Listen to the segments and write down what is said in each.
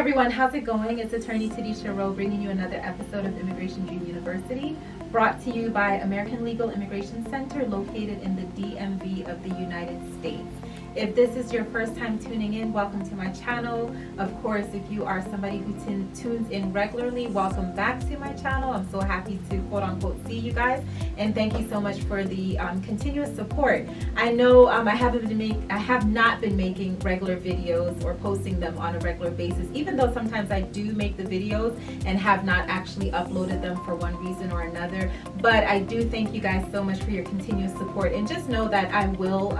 everyone, how's it going? It's attorney Tadisha Rowe bringing you another episode of Immigration Dream University, brought to you by American Legal Immigration Center located in the DMV of the United States. If this is your first time tuning in, welcome to my channel. Of course, if you are somebody who tunes in regularly, welcome back to my channel. I'm so happy to quote unquote see you guys, and thank you so much for the continuous support. I know I have not been making regular videos or posting them on a regular basis, even though sometimes I do make the videos and have not actually uploaded them for one reason or another. But I do thank you guys so much for your continuous support, and just know that I will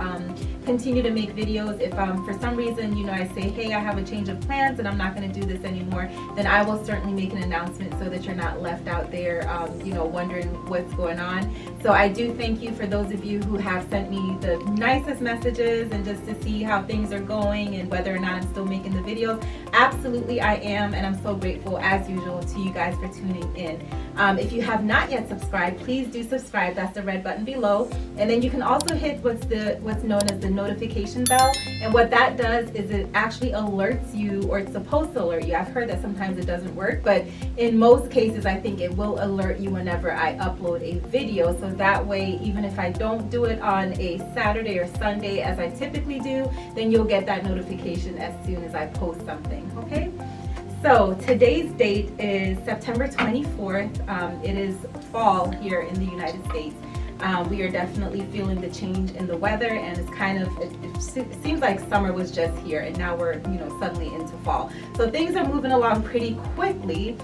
continue to make videos. If for some reason, I say, hey, I have a change of plans and I'm not going to do this anymore, then I will certainly make an announcement so that you're not left out there, wondering what's going on. So I do thank you for those of you who have sent me the nicest messages and just to see how things are going and whether or not I'm still making the videos. Absolutely I am, and I'm so grateful as usual to you guys for tuning in. If you have not yet subscribed, please do subscribe. That's the red button below, and then you can also hit what's known as the notification bell, and what that does is it actually alerts you, or it's supposed to alert you. I've heard that sometimes it doesn't work, but in most cases I think it will alert you whenever I upload a video, so that way even if I don't do it on a Saturday or Sunday as I typically do, then you'll get that notification as soon as I post something. Okay, so today's date is September 24th. It is fall here in the United States. We are definitely feeling the change in the weather, and it's it seems like summer was just here and now we're suddenly into fall. So things are moving along pretty quickly,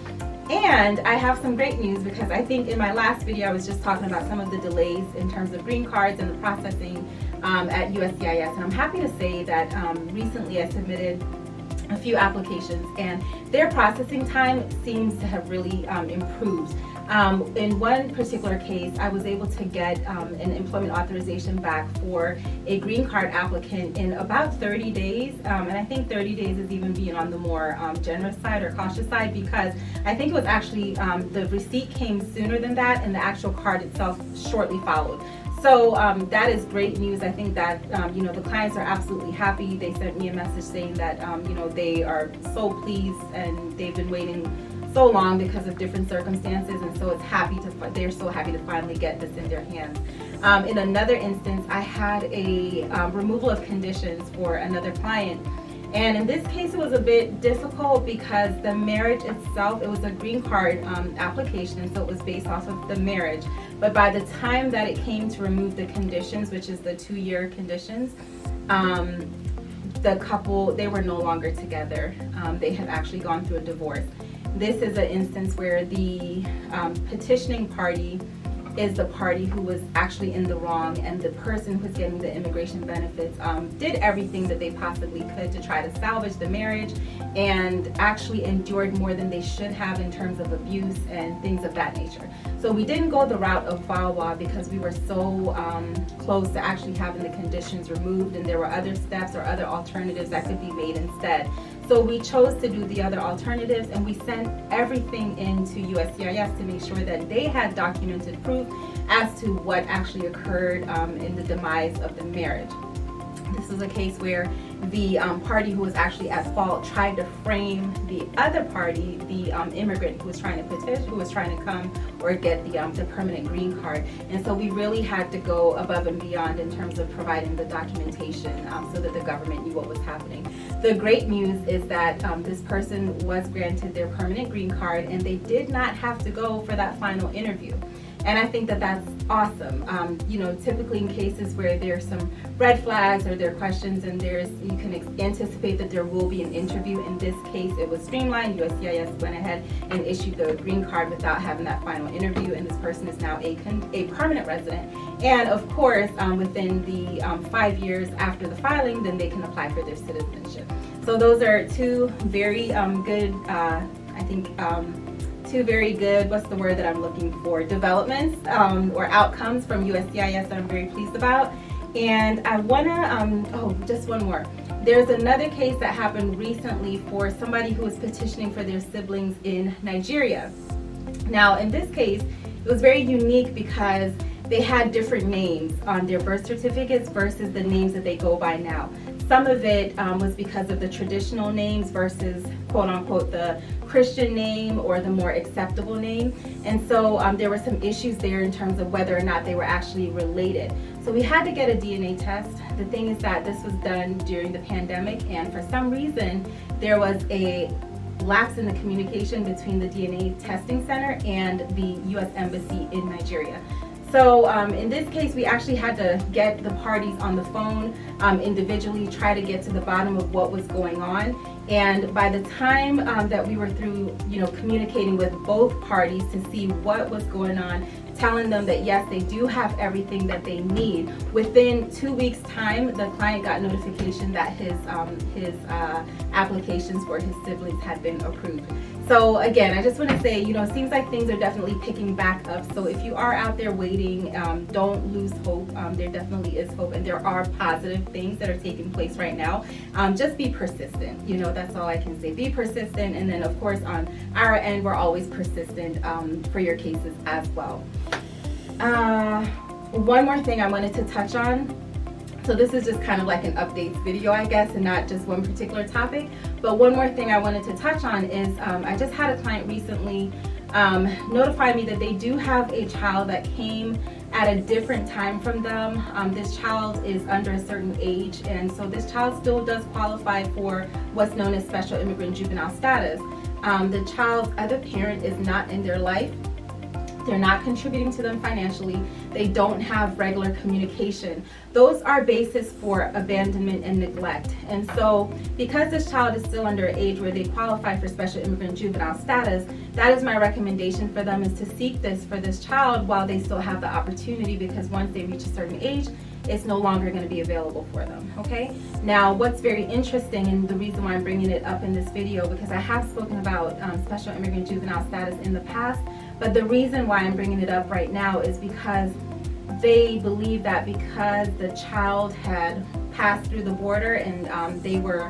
and I have some great news, because I think in my last video I was just talking about some of the delays in terms of green cards and the processing at USCIS, and I'm happy to say that recently I submitted a few applications and their processing time seems to have really improved. In one particular case, I was able to get an employment authorization back for a green card applicant in about 30 days. And I think 30 days is even being on the more generous side or cautious side, because I think it was actually the receipt came sooner than that and the actual card itself shortly followed. So that is great news. I think that the clients are absolutely happy. They sent me a message saying that they are so pleased and they've been waiting so long because of different circumstances, and so they're so happy to finally get this in their hands. In another instance, I had a removal of conditions for another client, and in this case it was a bit difficult because the marriage itself, it was a green card application, so it was based off of the marriage, but by the time that it came to remove the conditions, which is the 2-year conditions, the couple, they were no longer together. They had actually gone through a divorce. This is an instance where the petitioning party is the party who was actually in the wrong, and the person who's getting the immigration benefits did everything that they possibly could to try to salvage the marriage, and actually endured more than they should have in terms of abuse and things of that nature. So we didn't go the route of VAWA because we were so close to actually having the conditions removed, and there were other steps or other alternatives that could be made instead. So we chose to do the other alternatives, and we sent everything into USCIS to make sure that they had documented proof as to what actually occurred in the demise of the marriage. This is a case where the party who was actually at fault tried to frame the other party, the immigrant who was trying to petition, who was trying to come or get the permanent green card. And so we really had to go above and beyond in terms of providing the documentation so that the government knew what was happening. The great news is that this person was granted their permanent green card, and they did not have to go for that final interview. And I think that that's awesome. Typically in cases where there's some red flags or there are questions and you can anticipate that there will be an interview. In this case, it was streamlined. USCIS went ahead and issued the green card without having that final interview, and this person is now a permanent resident. And of course, within the 5 years after the filing, then they can apply for their citizenship. So those are two very good, two very good, what's the word that I'm looking for, developments or outcomes from USCIS that I'm very pleased about. And I wanna, just one more. There's another case that happened recently for somebody who was petitioning for their siblings in Nigeria. Now in this case, it was very unique because they had different names on their birth certificates versus the names that they go by now. Some of it was because of the traditional names versus quote unquote the Christian name or the more acceptable name. And so there were some issues there in terms of whether or not they were actually related. So we had to get a DNA test. The thing is that this was done during the pandemic, and for some reason there was a lapse in the communication between the DNA testing center and the U.S. Embassy in Nigeria. So in this case, we actually had to get the parties on the phone individually, try to get to the bottom of what was going on. And by the time that we were through, communicating with both parties to see what was going on, telling them that yes, they do have everything that they need, within 2 weeks' time, the client got notification that his applications for his siblings had been approved. So again, I just want to say, it seems like things are definitely picking back up. So if you are out there waiting, don't lose hope. There definitely is hope, and there are positive things that are taking place right now. Just be persistent. That's all I can say. Be persistent, and then of course on our end, we're always persistent for your cases as well. One more thing I wanted to touch on. So this is just kind of like an updates video, I guess, and not just one particular topic. But one more thing I wanted to touch on is I just had a client recently notify me that they do have a child that came at a different time from them. This child is under a certain age, and so this child still does qualify for what's known as special immigrant juvenile status. The child's other parent is not in their life. They're not contributing to them financially. They don't have regular communication. Those are basis for abandonment and neglect. And so because this child is still under age where they qualify for special immigrant juvenile status, that is my recommendation for them, is to seek this for this child while they still have the opportunity, because once they reach a certain age, it's no longer going to be available for them. Okay. Now, what's very interesting, and the reason why I'm bringing it up in this video, because I have spoken about special immigrant juvenile status in the past, but the reason why I'm bringing it up right now is because they believe that because the child had passed through the border and they were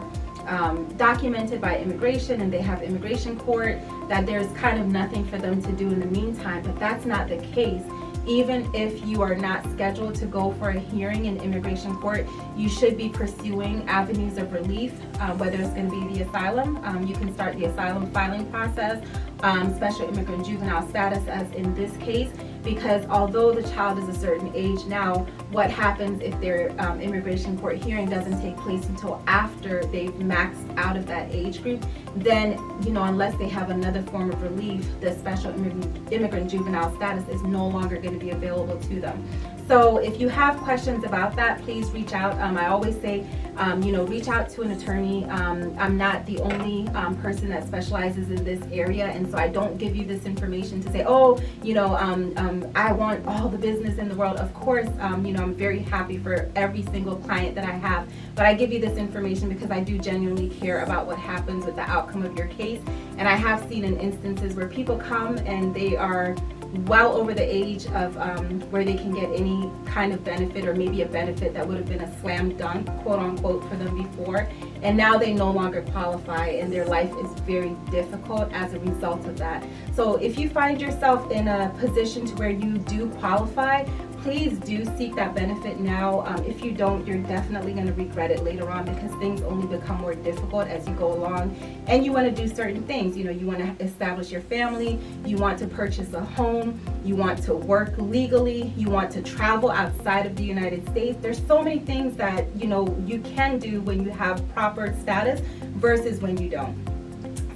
documented by immigration and they have immigration court, that there's kind of nothing for them to do in the meantime. But that's not the case. Even if you are not scheduled to go for a hearing in immigration court, you should be pursuing avenues of relief, whether it's going to be the asylum. You can start the asylum filing process, special immigrant juvenile status as in this case, because although the child is a certain age now, what happens if their immigration court hearing doesn't take place until after they've maxed out of that age group? Then, unless they have another form of relief, the special immigrant juvenile status is no longer going to be available to them. So if you have questions about that, please reach out. I always say, reach out to an attorney. I'm not the only person that specializes in this area, and so I don't give you this information to say, I want all the business in the world. Of course, I'm very happy for every single client that I have, but I give you this information because I do genuinely care about what happens with the outcome of your case. And I have seen in instances where people come and they are well over the age of where they can get any kind of benefit, or maybe a benefit that would have been a slam dunk, quote unquote, for them before, and now they no longer qualify and their life is very difficult as a result of that. So if you find yourself in a position to where you do qualify, please do seek that benefit now. If you don't, you're definitely going to regret it later on, because things only become more difficult as you go along and you want to do certain things. You want to establish your family, you want to purchase a home, you want to work legally, you want to travel outside of the United States. There's so many things that you can do when you have proper status versus when you don't.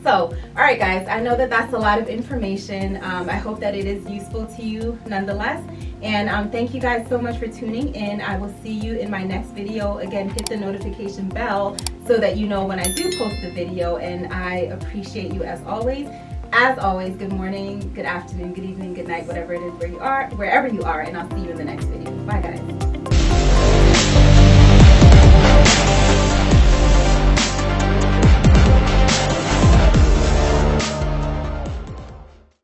So, all right guys, I know that that's a lot of information. I hope that it is useful to you nonetheless. And thank you guys so much for tuning in. I will see you in my next video. Again, hit the notification bell so that you know when I do post a video, and I appreciate you as always. As always, good morning, good afternoon, good evening, good night, whatever it is wherever you are, and I'll see you in the next video. Bye guys.